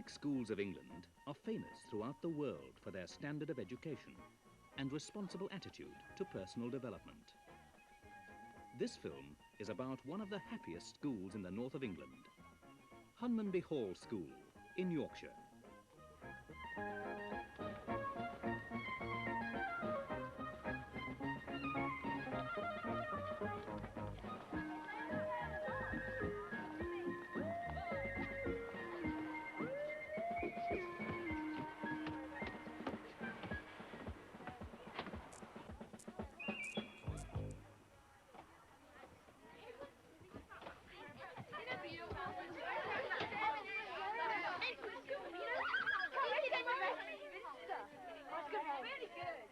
public schools of England are famous throughout the world for their standard of education and responsible attitude to personal development. This film is about one of the happiest schools in the north of England, Hunmanby Hall School in Yorkshire. Really good.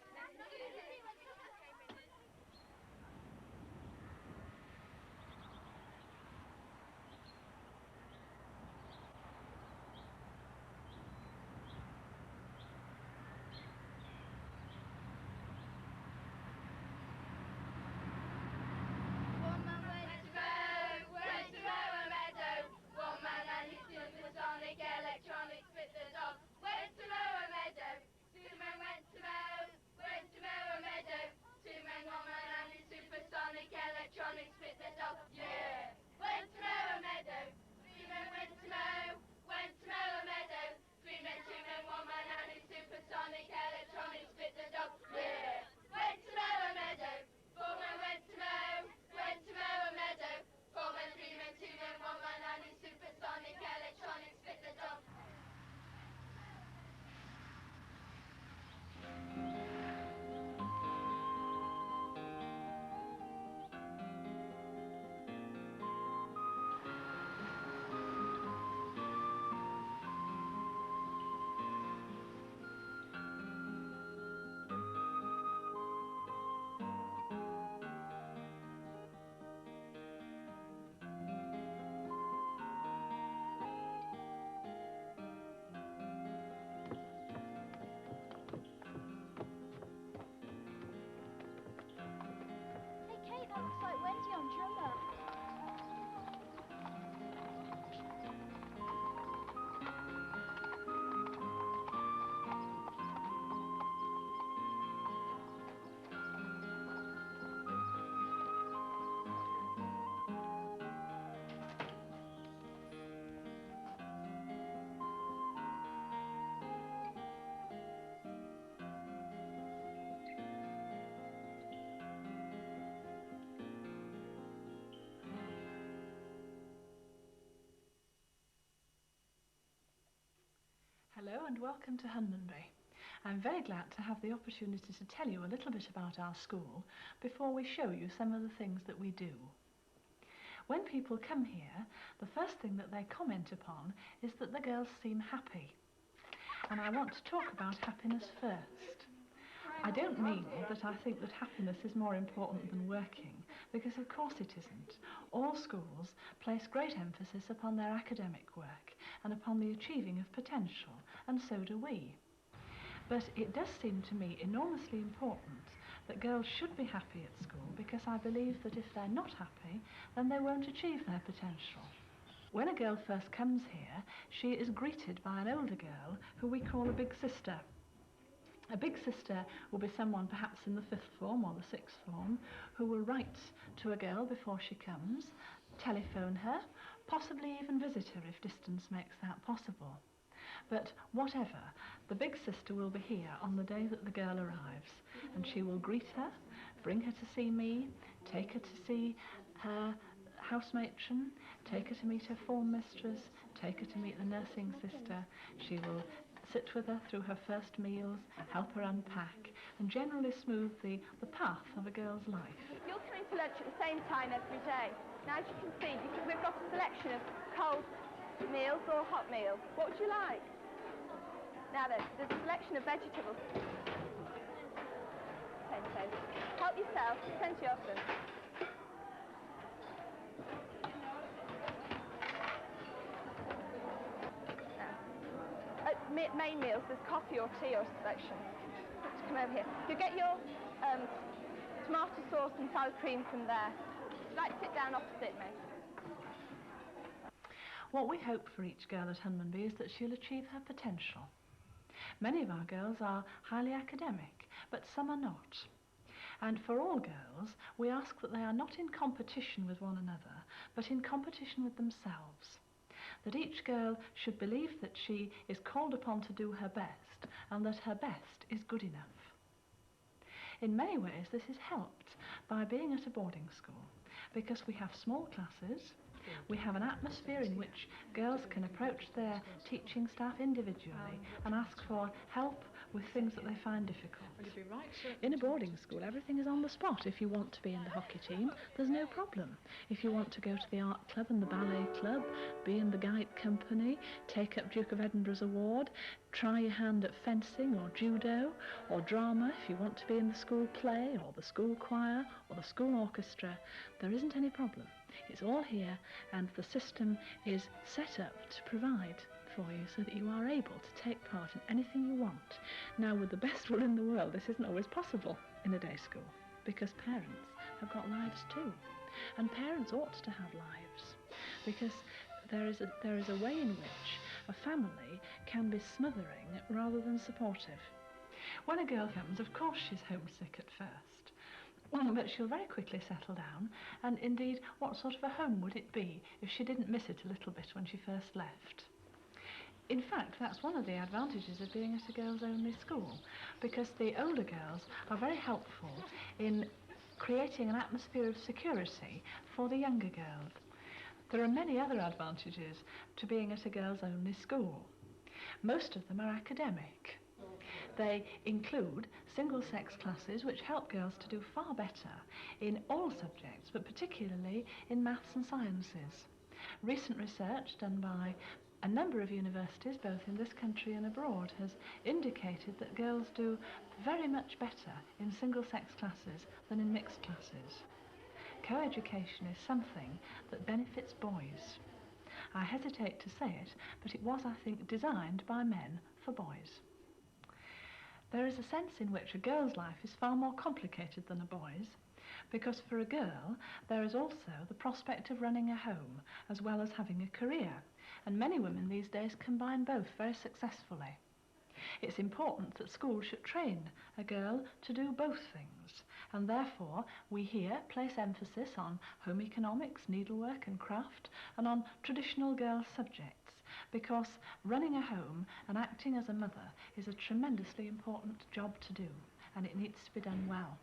Supersonic electronics with the dog. Went to mow a meadow. Two men went to mow. Went to mow a meadow. Two men, one man, and his supersonic electronics with the dog. Yeah. Went to mow a meadow. Three men went to mow. Went to mow a meadow. Three men, two men, one man, and his supersonic electronics with the dog. Yeah. Went to mow a meadow. Four men went to mow. Went to mow a meadow. Four men, three men, two men, one man, and his supersonic electronics fit the dog. That looks like Wendy on drummer. Hello and welcome to Hunmanby. I'm very glad to have the opportunity to tell you a little bit about our school before we show you some of the things that we do. When people come here, the first thing that they comment upon is that the girls seem happy. And I want to talk about happiness first. I don't mean that I think that happiness is more important than working, because of course it isn't. All schools place great emphasis upon their academic work and upon the achieving of potential, and so do we. But it does seem to me enormously important that girls should be happy at school, because I believe that if they're not happy, then they won't achieve their potential. When a girl first comes here, she is greeted by an older girl who we call a big sister. A big sister will be someone perhaps in the 5th form or the 6th form who will write to a girl before she comes, telephone her, possibly even visit her if distance makes that possible. But whatever, the big sister will be here on the day that the girl arrives, and she will greet her, bring her to see me, take her to see her house matron, take her to meet her form mistress, take her to meet the nursing sister. She will sit with her through her first meals, help her unpack, and generally smooth the path of a girl's life. You're coming to lunch at the same time every day. Now, as you can see, we've got a selection of cold meals or hot meals. What would you like? Now then, there's a selection of vegetables. Help yourself, plenty of them. Main meals, there's coffee or tea or selection. Just come over here. You get your tomato sauce and sour cream from there. Would you like to sit down opposite me? What we hope for each girl at Hunmanby is that she'll achieve her potential. Many of our girls are highly academic, but some are not. And for all girls, we ask that they are not in competition with one another, but in competition with themselves. That each girl should believe that she is called upon to do her best, and that her best is good enough. In many ways, this is helped by being at a boarding school, because we have small classes, we have an atmosphere in which girls can approach their teaching staff individually and ask for help with things that they find difficult. In a boarding school, everything is on the spot. If you want to be in the hockey team, there's no problem. If you want to go to the art club and the ballet club, be in the Guide Company, take up Duke of Edinburgh's award, try your hand at fencing or judo or drama, if you want to be in the school play or the school choir or the school orchestra, there isn't any problem. It's all here, and the system is set up to provide for you so that you are able to take part in anything you want. Now, with the best will in the world, this isn't always possible in a day school, because parents have got lives too. And parents ought to have lives, because there is a way in which a family can be smothering rather than supportive. When a girl comes, of course she's homesick at first, but she'll very quickly settle down, and indeed, what sort of a home would it be if she didn't miss it a little bit when she first left? In fact, that's one of the advantages of being at a girls-only school, because the older girls are very helpful in creating an atmosphere of security for the younger girls. There are many other advantages to being at a girls-only school. Most of them are academic. They include single-sex classes which help girls to do far better in all subjects, but particularly in maths and sciences. Recent research done by a number of universities, both in this country and abroad, has indicated that girls do very much better in single-sex classes than in mixed classes. Co-education is something that benefits boys. I hesitate to say it, but it was, I think, designed by men for boys. There is a sense in which a girl's life is far more complicated than a boy's, because for a girl there is also the prospect of running a home as well as having a career, and many women these days combine both very successfully. It's important that schools should train a girl to do both things, and therefore we here place emphasis on home economics, needlework and craft, and on traditional girls' subjects, because running a home and acting as a mother is a tremendously important job to do, and it needs to be done well.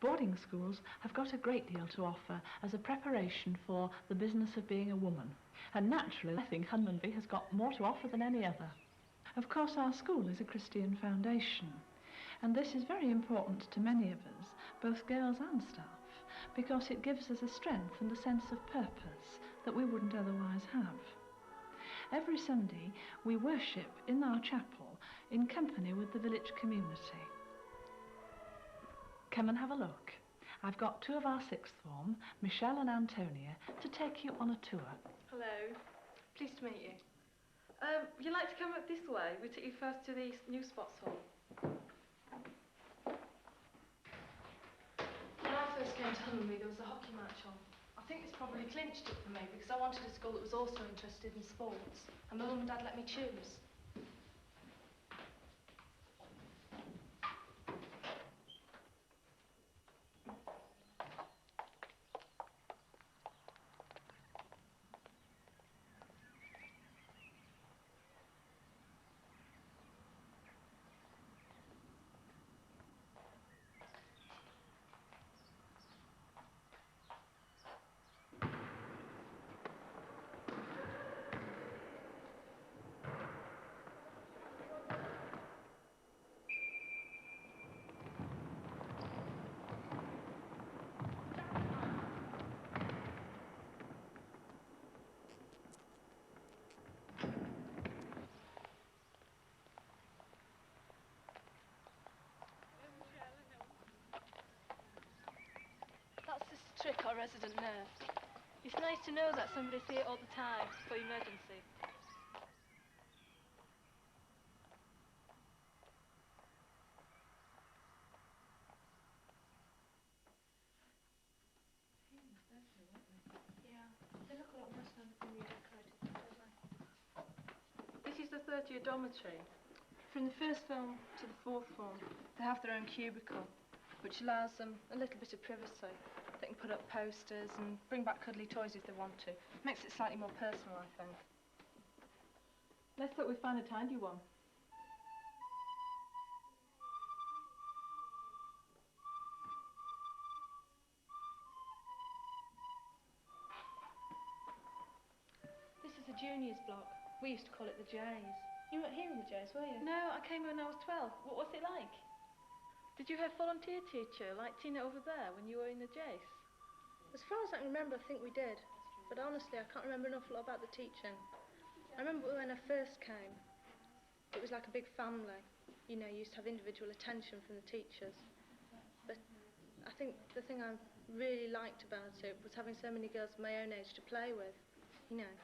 Boarding schools have got a great deal to offer as a preparation for the business of being a woman, and naturally I think Hunmanby has got more to offer than any other. Of course, our school is a Christian foundation, and this is very important to many of us, both girls and staff, because it gives us a strength and a sense of purpose that we wouldn't otherwise have. Every Sunday we worship in our chapel in company with the village community. Come and have a look. I've got two of our sixth form, Michelle and Antonia, to take you on a tour. Hello, pleased to meet you. Would you like to come up this way? We'll take you first to the new sports hall. When I first came to Hunmanby, there was a hockey match on. I think this probably clinched it for me because I wanted a school that was also interested in sports, and my mum and dad let me choose. That's just a trick our resident nurse. It's nice to know that somebody's here all the time for emergency. Yeah, they look a lot nicer than the new decorated, don't they? third-year dormitory? From the first form to the fourth form, they have their own cubicle, which allows them a little bit of privacy. They can put up posters and bring back cuddly toys if they want to. Makes it slightly more personal, I think. Let's hope we find a tidy one. This is the juniors block. We used to call it the J's. You weren't here in the J's, were you? No, I came when I was 12. What was it like? Did you have a volunteer teacher like Tina over there when you were in the J's? As far as I can remember, I think we did. But honestly, I can't remember an awful lot about the teaching. I remember when I first came, it was like a big family. You know, you used to have individual attention from the teachers. But I think the thing I really liked about it was having so many girls of my own age to play with. You know,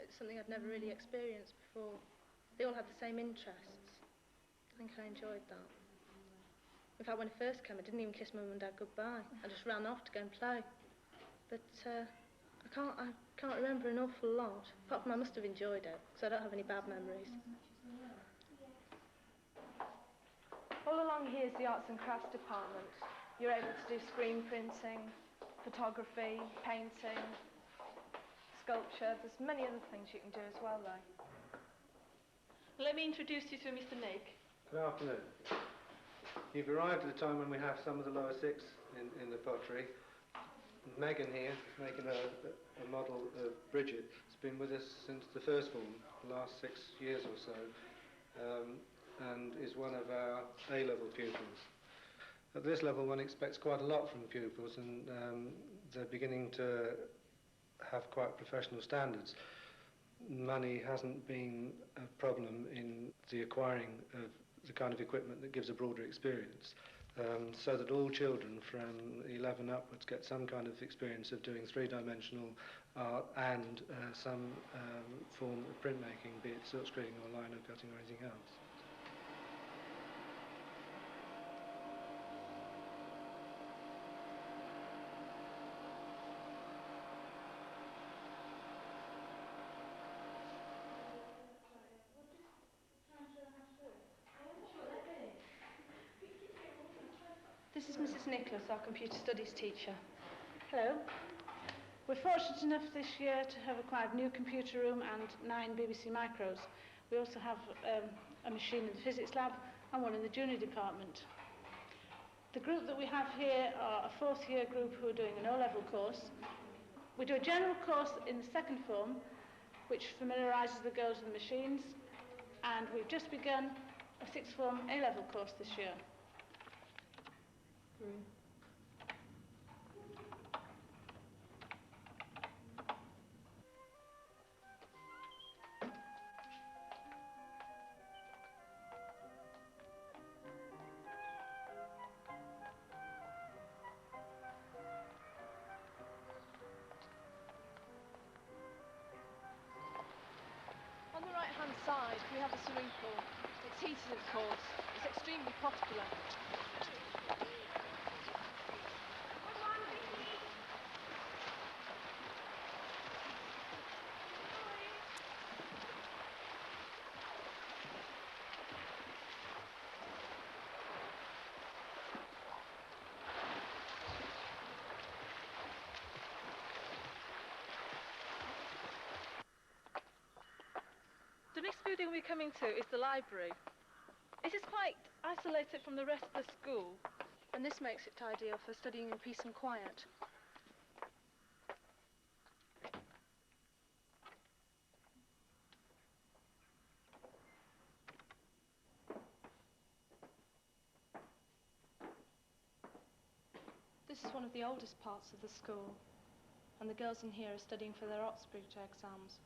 it's something I'd never really experienced before. They all had the same interests. I think I enjoyed that. In fact, when I first came, I didn't even kiss Mum and Dad goodbye. I just ran off to go and play. But I can't remember an awful lot. Apart from I must have enjoyed it, because I don't have any bad memories. All along here is the arts and crafts department. You're able to do screen printing, photography, painting, sculpture. There's many other things you can do as well, though. Let me introduce you to Mr. Nick. Good afternoon. You've arrived at a time when we have some of the lower six in the pottery. Megan here, making a model of Bridget, has been with us since the first form, the last 6 years or so, and is one of our A-level pupils. At this level, one expects quite a lot from pupils, and they're beginning to have quite professional standards. Money hasn't been a problem in the acquiring of the kind of equipment that gives a broader experience, so that all children from 11 upwards get some kind of experience of doing three-dimensional art and some form of printmaking, be it silk screening or lino cutting or anything else. This is Mrs. Nicholas, our computer studies teacher. Hello. We're fortunate enough this year to have acquired a new computer room and 9 BBC micros. We also have a machine in the physics lab and one in the junior department. The group that we have here are a 4th year group who are doing an O-level course. We do a general course in the 2nd form, which familiarises the girls with the machines, and we've just begun a 6th form A-level course this year. On the right-hand side, we have a swimming pool. It's heated, of course. It's extremely popular. The next building we're coming to is the library. It is quite isolated from the rest of the school. And this makes it ideal for studying in peace and quiet. This is one of the oldest parts of the school, and the girls in here are studying for their Oxbridge exams.